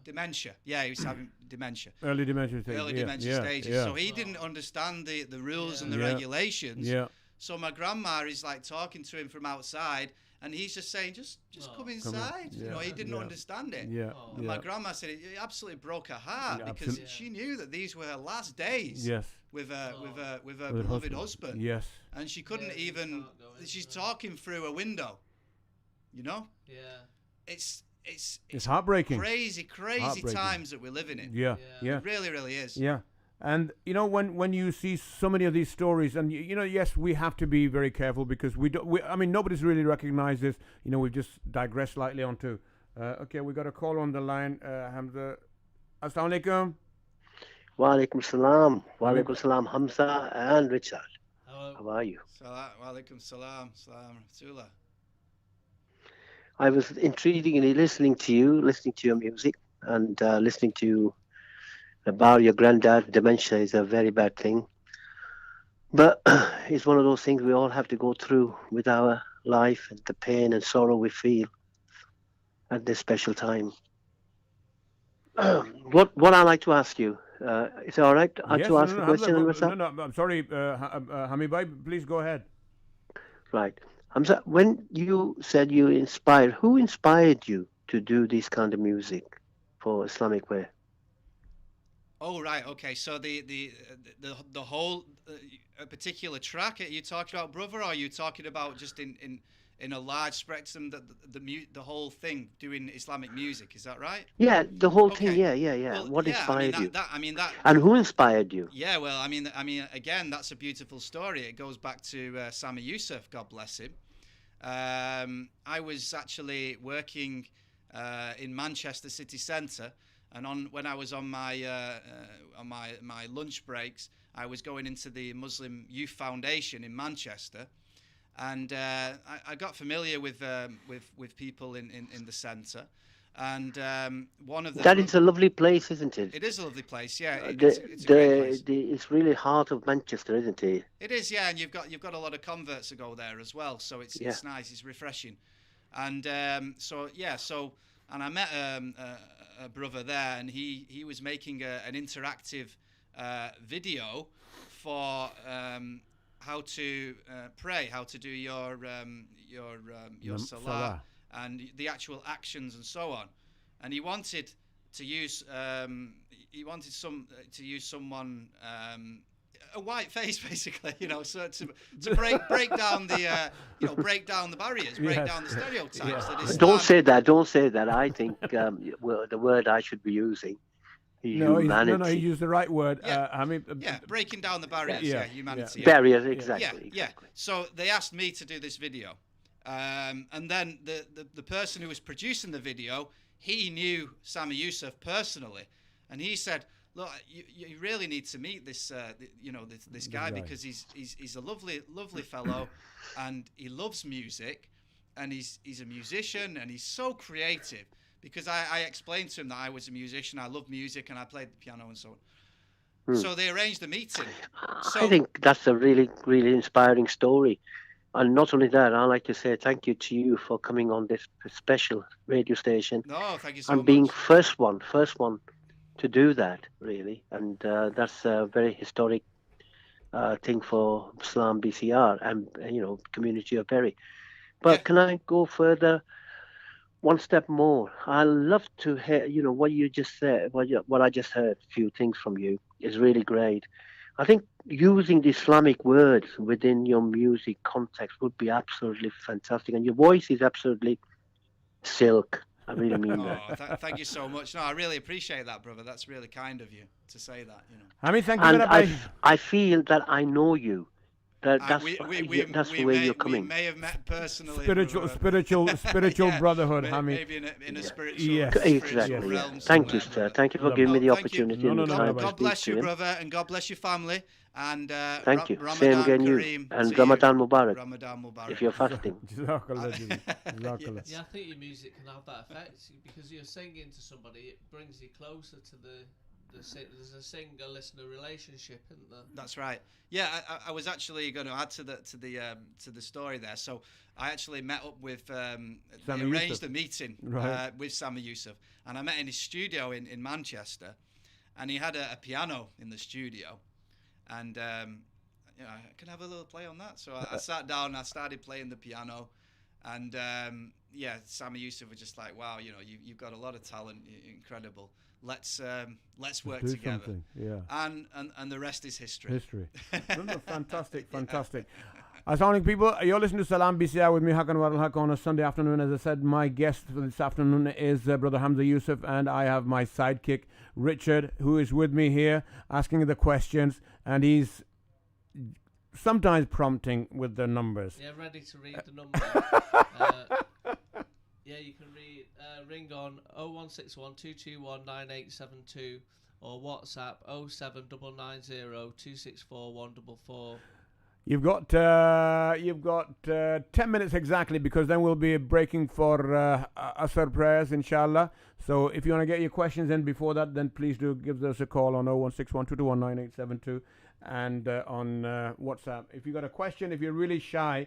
Speaker 2: dementia. Yeah, he was having dementia.
Speaker 3: Early dementia
Speaker 2: stages. So he didn't understand the rules and the regulations.
Speaker 3: Yeah.
Speaker 2: So my grandma is like talking to him from outside, and he's just saying, just come inside.
Speaker 3: Yeah.
Speaker 2: You know, he didn't understand it.
Speaker 3: Yeah.
Speaker 2: And my grandma said it absolutely broke her heart because she knew that these were her last days.
Speaker 3: Yes.
Speaker 2: With her beloved husband.
Speaker 3: Yes.
Speaker 2: And she couldn't even. She's talking through a window. You know.
Speaker 5: Yeah.
Speaker 2: It's
Speaker 3: heartbreaking.
Speaker 2: Crazy times that we're living in.
Speaker 3: Yeah.
Speaker 2: It really, really is.
Speaker 3: Yeah. And you know, when you see so many of these stories, and you know, yes, we have to be very careful because I mean, nobody's really recognized this. You know, we've just digressed slightly onto. Okay, we got a call on the line. Hamza, Assalamu alaikum.
Speaker 19: Wa alaikum salam. Wa alaikum salam, Hamza and Richard.
Speaker 2: Hello.
Speaker 19: How are you?
Speaker 2: Wa alaikum salam. Salam Rasulullah.
Speaker 19: I was intriguingly listening to your music, and listening to about your granddad. Dementia is a very bad thing, but it's one of those things we all have to go through with our life and the pain and sorrow we feel at this special time. What I'd like to ask you, is it all right to ask the question?
Speaker 3: No, I'm sorry, Hamid bhai, please go ahead.
Speaker 19: Right. Hamza, when you said you inspired, who inspired you to do this kind of music for Islamic way?
Speaker 2: Oh right, okay. So the whole a particular track are you talking about, brother, or are you talking about just in a large spectrum the whole thing doing Islamic music? Is that right?
Speaker 19: Yeah, the whole thing. Yeah.
Speaker 2: Well,
Speaker 19: what inspired you?
Speaker 2: That.
Speaker 19: And who inspired you?
Speaker 2: Yeah, well, I mean, again, that's a beautiful story. It goes back to Sami Yusuf, God bless him. I was actually working in Manchester city centre. And when I was on my lunch breaks, I was going into the Muslim Youth Foundation in Manchester, and I got familiar with people in the centre, and one of the
Speaker 19: that is a lovely place, isn't it?
Speaker 2: It is a lovely place, yeah. It's a great place.
Speaker 19: It's really heart of Manchester, isn't it?
Speaker 2: It is, yeah, and you've got a lot of converts that go there as well, so it's nice, it's refreshing, and and I met a brother there, and he was making an interactive video for how to pray, how to do your salah, and the actual actions and so on. And he wanted to use someone a white face, basically, you know, so to break down the break down the barriers, break down the stereotypes. That
Speaker 19: Don't say that. I think the word I should be using. Humanity.
Speaker 3: No, he used the right word.
Speaker 2: Breaking down the barriers. Humanity.
Speaker 19: Barriers, exactly.
Speaker 2: Yeah. So they asked me to do this video, and then the person who was producing the video, he knew Sami Yusuf personally, and he said, "Look, you really need to meet this guy because he's a lovely fellow, and he loves music, and he's a musician, and he's so creative." Because I explained to him that I was a musician, I love music, and I played the piano and so on. So they arranged the meeting.
Speaker 19: I think that's a really, really inspiring story. And not only that, I'd like to say thank you to you for coming on this special radio station.
Speaker 2: No, thank you so
Speaker 19: much. And being first one to do that, really. And that's a very historic thing for Salam BCR and, community of Bury. But can I go further? One step more. I love to hear, what you just said, what I just heard, a few things from you is really great. I think using the Islamic words within your music context would be absolutely fantastic. And your voice is absolutely silk. I really mean that.
Speaker 2: Thank you so much. No, I really appreciate that, brother. That's really kind of you to say that,
Speaker 3: I mean, thank you
Speaker 19: and
Speaker 3: very much.
Speaker 19: I feel that I know you. That's the way you're coming.
Speaker 2: We may have met personally.
Speaker 3: Spiritual brotherhood, Hamid.
Speaker 2: Maybe in a spiritual,
Speaker 3: yes.
Speaker 19: Exactly.
Speaker 2: realm.
Speaker 19: Thank you, sir. Thank you for giving me the opportunity and the time to
Speaker 2: God
Speaker 19: speak
Speaker 2: bless
Speaker 19: to
Speaker 2: you,
Speaker 19: him.
Speaker 2: brother, and God bless your family. And
Speaker 19: thank you.
Speaker 2: Ramadan
Speaker 19: Same again, you.
Speaker 2: Kareem
Speaker 19: And
Speaker 2: to
Speaker 19: Ramadan
Speaker 2: you.
Speaker 19: Mubarak.
Speaker 2: Ramadan Mubarak.
Speaker 19: If you're fasting.
Speaker 3: Jazakallah.
Speaker 5: Yeah, I think your music can have that effect because you're singing to somebody. It brings you closer to there's a singer-listener relationship, isn't there?
Speaker 2: That's right. Yeah, I was actually going to add to the story there. So I actually met up with arranged a meeting with Sami Yusuf, and I met in his studio in Manchester, and he had a piano in the studio, and I can have a little play on that. So I sat down and I started playing the piano, and Sami Yusuf was just like, wow, you've got a lot of talent, incredible. Let's work together.
Speaker 3: Something. Yeah.
Speaker 2: And the rest is history.
Speaker 3: No, fantastic. Assalamualaikum people, you're listening to Salam BCR with me, Marc Anwar on a Sunday afternoon. As I said, my guest for this afternoon is Brother Hamza Yusuf, and I have my sidekick Richard, who is with me here asking the questions, and he's sometimes prompting with the numbers.
Speaker 5: Yeah, ready to read the number. Yeah, you can ring on 0161 221 9872 or WhatsApp 07990 264 144.
Speaker 3: You've got 10 minutes exactly, because then we'll be breaking for Asr prayers, inshallah. So if you want to get your questions in before that, then please do give us a call on 0161 221 9872 and on WhatsApp. If you've got a question, if you're really shy,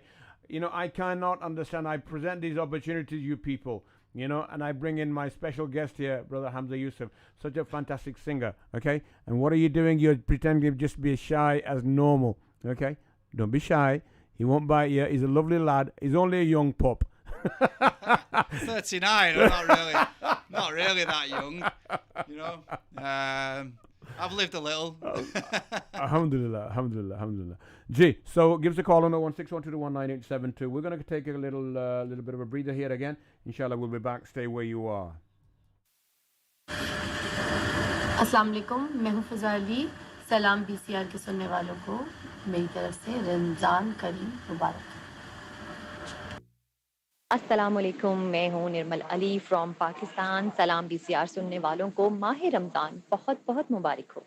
Speaker 3: I cannot understand. I present these opportunities to you people, and I bring in my special guest here, Brother Hamza Yusuf, such a fantastic singer, okay? And what are you doing? You're pretending to just be shy as normal, okay? Don't be shy. He won't bite you. He's a lovely lad. He's only a young pup.
Speaker 2: 39. I'm not really that young, I've lived a little.
Speaker 3: Alhamdulillah. Gee, so give us a call on 01612219872. We're going to take a little bit of a breather here again. Inshallah, we'll be back. Stay where you are.
Speaker 20: अस्सलाम वालेकुम, मैं हूँ फ़ज़ा अली। सलाम BCR के सुनने वालों को मेरी तरफ से रमज़ान करीम मुबारक।
Speaker 21: अस्सलाम वालेकुम, मैं हूँ निर्मल अली फ्रॉम पाकिस्तान। सलाम बीसीआर सुनने वालों को माह रमज़ान बहुत बहुत मुबारक हो।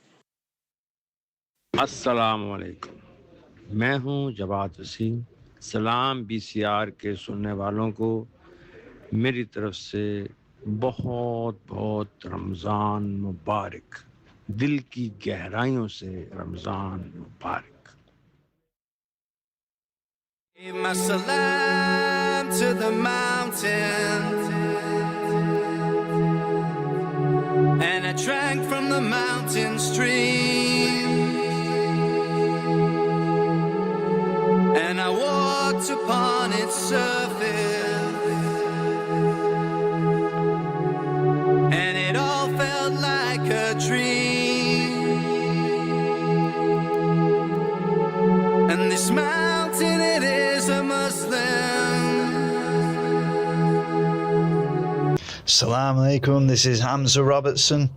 Speaker 22: अस्सलाम वालेकुम, मैं हूँ जवाद वसीम। सलाम बीसीआर के सुनने वालों को मेरी तरफ से बहुत बहुत रमज़ान मुबारक। दिल की गहराइयों से रमज़ान मुबारक।
Speaker 9: Give my salam to the mountain, and I drank from the mountain stream, and I walked upon its surface, and it all felt like a dream, and this mountain, it is a Muslim.
Speaker 1: Assalamu alaikum, this is Hamza Robertson.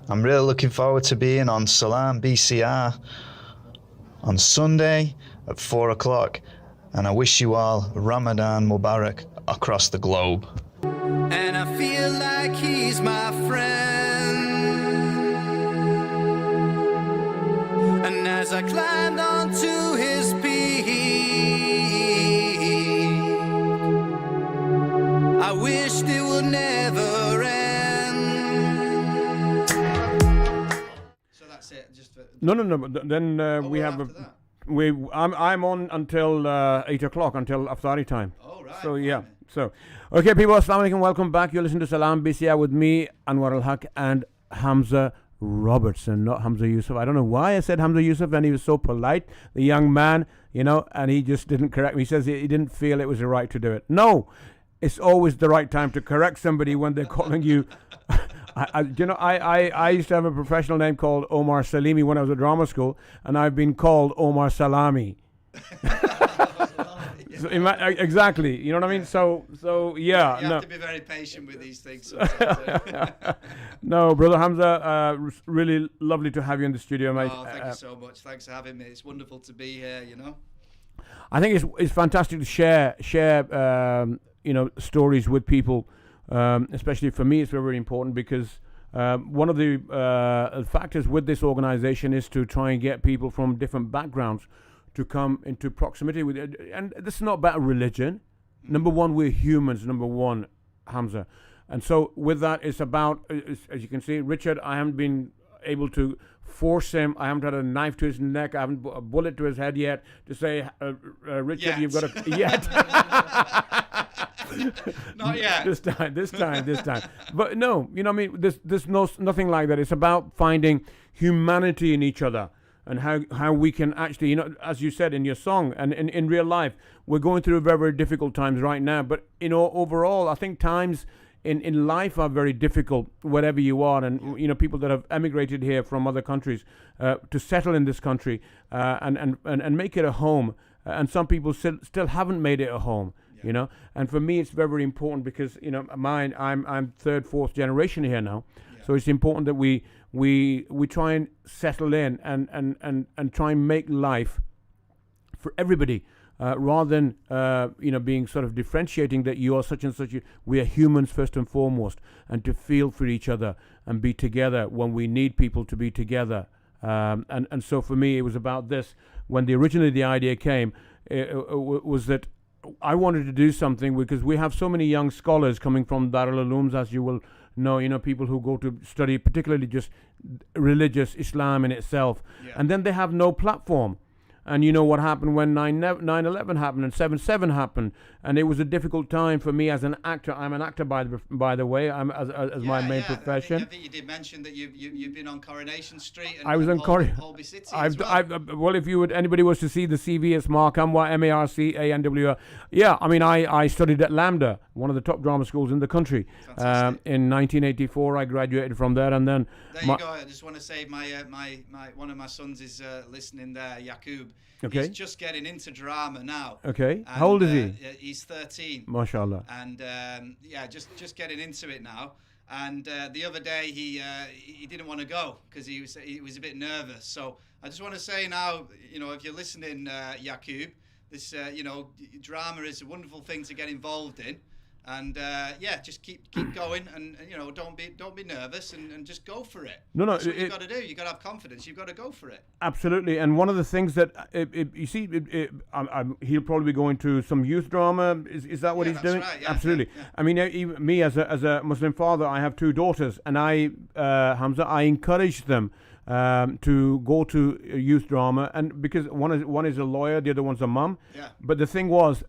Speaker 1: I'm really looking forward to being on Salam BCR on Sunday at 4 o'clock, and I wish you all Ramadan Mubarak across the globe.
Speaker 9: And I feel like he's my friend, and as I climbed onto his peak, I wished it would never end.
Speaker 2: So that's it. Just for
Speaker 3: No. Then we have I'm on until 8 o'clock, until Aftari time.
Speaker 2: Oh, right.
Speaker 3: So yeah. So okay, people, assalamu alaikum, welcome back. You're listening to Salam BCR with me, Anwar al-Haq, and Hamza Robertson, not Hamza Yusuf. I don't know why I said Hamza Yusuf, and he was so polite, the young man, and he just didn't correct me. He says he didn't feel it was the right to do it. No, it's always the right time to correct somebody when they're calling you. I used to have a professional name called Omar Salimi when I was at drama school, and I've been called Omar Salami. So exactly. You know what I mean? So yeah.
Speaker 2: You have to be very patient with these things sometimes.
Speaker 3: No, brother Hamza, really lovely to have you in the studio, mate.
Speaker 2: Oh, thank you so much. Thanks for having me. It's wonderful to be here.
Speaker 3: I think it's fantastic to share stories with people. Especially for me, it's very, very important because one of the factors with this organization is to try and get people from different backgrounds to come into proximity with it. And this is not about religion. Number one, we're humans, number one, Hamza. And so with that, it's about, as you can see, Richard, I haven't been able to force him. I haven't had a knife to his neck. I haven't put a bullet to his head yet to say, Richard, you've got to... Yet.
Speaker 2: Not yet.
Speaker 3: This time. But no, you know what I mean? There's nothing like that. It's about finding humanity in each other and how we can actually, you know, as you said in your song and in real life, we're going through very, very difficult times right now. But, you know, overall, I think times in life are very difficult, wherever you are. And, you know, people that have emigrated here from other countries to settle in this country and make it a home. And some people still haven't made it a home. You know, and for me, it's very, very important because, you know, I'm third, fourth generation here now, so it's important that we try and settle in and try and make life for everybody, rather than you know, being sort of differentiating that you are such and such. We are humans first and foremost, and to feel for each other and be together when we need people to be together. And so for me, it was about this. When originally the idea came, it was that I wanted to do something because we have so many young scholars coming from Darul Ulooms, as you will know, you know, people who go to study particularly just religious Islam in itself, and then they have no platform. And you know what happened when 9/11 happened and 7/7 happened, and it was a difficult time for me as an actor. I'm an actor, by the way. I'm as my main profession.
Speaker 2: I think you did mention that you've been on Coronation Street. And
Speaker 3: I was on
Speaker 2: Holby City as well.
Speaker 3: Well, if anybody was to see the CV, it's Marc Anwar, MARCANWR. Yeah, I mean, I studied at Lambda, one of the top drama schools in the country. In 1984, I graduated from there, and then
Speaker 2: there you go. I just want to say my one of my sons is listening there, Yaqub.
Speaker 3: Okay.
Speaker 2: He's just getting into drama now.
Speaker 3: Okay.
Speaker 2: And,
Speaker 3: how old is he?
Speaker 2: He's 13.
Speaker 3: MashaAllah.
Speaker 2: And just getting into it now. And the other day he didn't want to go because he was a bit nervous. So I just want to say now, you know, if you're listening, Yaqub, this you know, drama is a wonderful thing to get involved in. And just keep going, and you know, don't be nervous, and just go for it.
Speaker 3: No,
Speaker 2: that's what you've got to do. You've got to have confidence. You've got to go for it.
Speaker 3: Absolutely. And one of the things that you see, he'll probably be going to some youth drama. Is that what he's doing?
Speaker 2: Right,
Speaker 3: absolutely.
Speaker 2: Yeah.
Speaker 3: I mean, even me as a Muslim father, I have two daughters, and Hamza, I encourage them to go to youth drama, and because one is a lawyer, the other one's a mum.
Speaker 2: Yeah.
Speaker 3: But the thing was,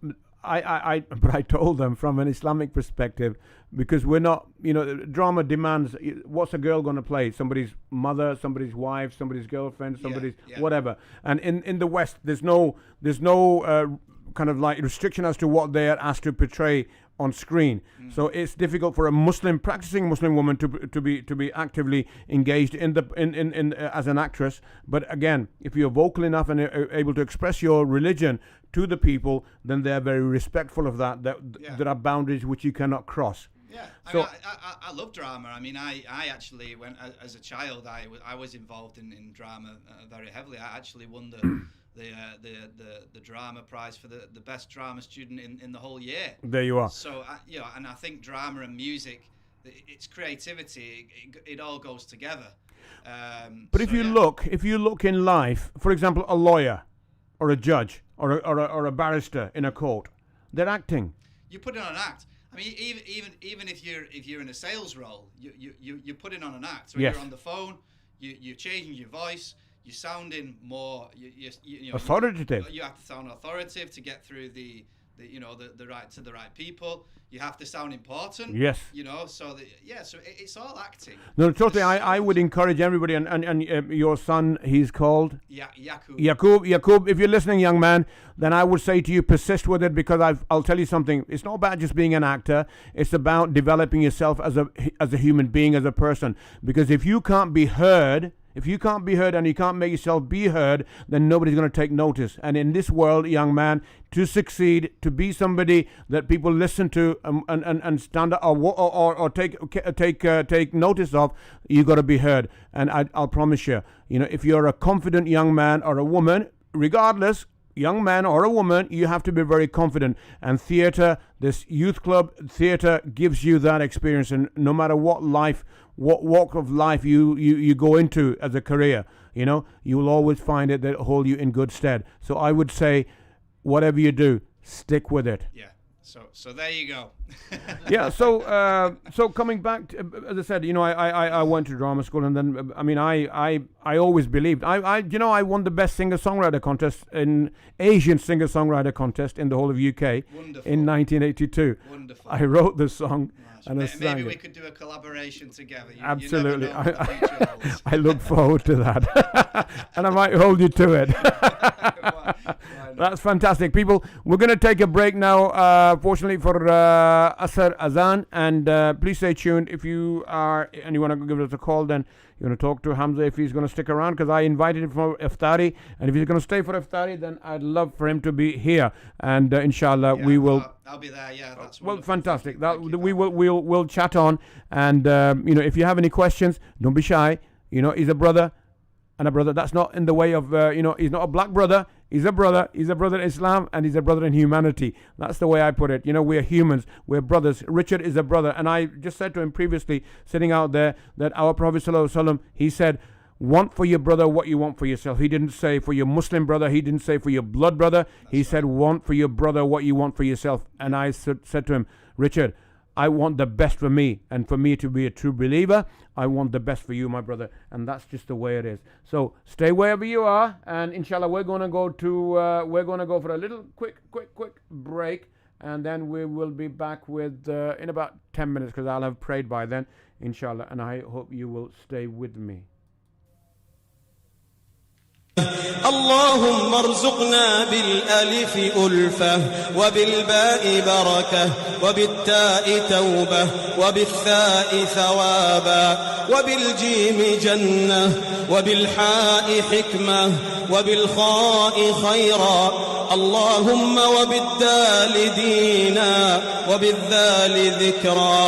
Speaker 3: but I told them from an Islamic perspective, because we're not, you know, drama demands, what's a girl going to play? Somebody's mother, somebody's wife, somebody's girlfriend, somebody's whatever. And in the West, there's no kind of like restriction as to what they are asked to portray on screen. So it's difficult for a practicing Muslim woman to be actively engaged in as an actress. But again, if you're vocal enough and able to express your religion to the people, then they're very respectful of that. There are boundaries which you cannot cross.
Speaker 2: Yeah,
Speaker 3: so
Speaker 2: I love drama. I mean, I actually, when as a child, I was involved in drama very heavily. I actually won the drama prize for the best drama student in the whole year.
Speaker 3: There you are.
Speaker 2: So you know, and I think drama and music, it's creativity. It all goes together.
Speaker 3: But if you look in life, for example, a lawyer, or a judge, or a barrister in a court, they're acting.
Speaker 2: You put in an act. I mean, even if you're in a sales role, you're putting on an act. So
Speaker 3: yes.
Speaker 2: You're on the phone, you're changing your voice, you're sounding more you know,
Speaker 3: authoritative.
Speaker 2: You have to sound authoritative to get through the right to the right people. You have to sound important.
Speaker 3: Yes.
Speaker 2: You know, so it's all acting.
Speaker 3: No, totally. I would encourage everybody, and your son, he's called
Speaker 2: Yaqub.
Speaker 3: Yaqub, if you're listening, young man, then I would say to you, persist with it, because I'll tell you something. It's not about just being an actor. It's about developing yourself as a human being, as a person. Because if you can't be heard, If you can't be heard and you can't make yourself be heard, then nobody's going to take notice. And in this world, young man, to succeed, to be somebody that people listen to and stand up or take notice of, you got to be heard. And I'll promise you, if you're a confident young man or a woman, regardless, young man or a woman, you have to be very confident. And theatre, this youth club theatre, gives you that experience. And no matter what walk of life you go into as a career, you will always find it that hold you in good stead. So I would say, whatever you do, stick with it.
Speaker 2: Yeah. So there you go.
Speaker 3: Yeah. So coming back, as I said, I went to drama school, and then I always believed I won the best singer-songwriter contest in Asian singer-songwriter contest in the whole of UK.
Speaker 2: Wonderful.
Speaker 3: In 1982.
Speaker 2: Wonderful.
Speaker 3: I wrote the song. And
Speaker 2: maybe we could do a collaboration together.
Speaker 3: Absolutely.
Speaker 2: You never know what the future holds.
Speaker 3: I look forward to that. And I might hold you to it. That's fantastic. People, we're going to take a break now, fortunately for Asr Azan. And please stay tuned. If you are, and you want to give us a call, then you want to talk to Hamza if he's going to stick around, because I invited him for Iftari. And if he's going to stay for Iftari, then I'd love for him to be here. And inshallah, we will.
Speaker 2: I'll be there. Yeah, that's
Speaker 3: well,
Speaker 2: wonderful.
Speaker 3: fantastic. We'll chat on. And if you have any questions, don't be shy. He's a brother. And a brother, that's not in the way of, he's not a black brother. He's a brother. He's a brother in Islam, and he's a brother in humanity. That's the way I put it. We're humans. We're brothers. Richard is a brother. And I just said to him previously, sitting out there, that our Prophet ﷺ, he said, want for your brother what you want for yourself. He didn't say for your Muslim brother. He didn't say for your blood brother. He said, want for your brother what you want for yourself. And I said to him, Richard, I want the best for me, and for me to be a true believer, I want the best for you, my brother, and that's just the way it is. So stay wherever you are, and inshallah, we're going to go for a little quick break, and then we will be back with in about 10 minutes, because I'll have prayed by then, inshallah, and I hope you will stay with me.
Speaker 9: اللهم ارزقنا بالألف ألفة وبالباء بركة وبالتاء توبة وبالثاء ثوابا وبالجيم جنة وبالحاء حكمة وبالخاء خيرا اللهم وبالدال دينا وبالذال ذكرا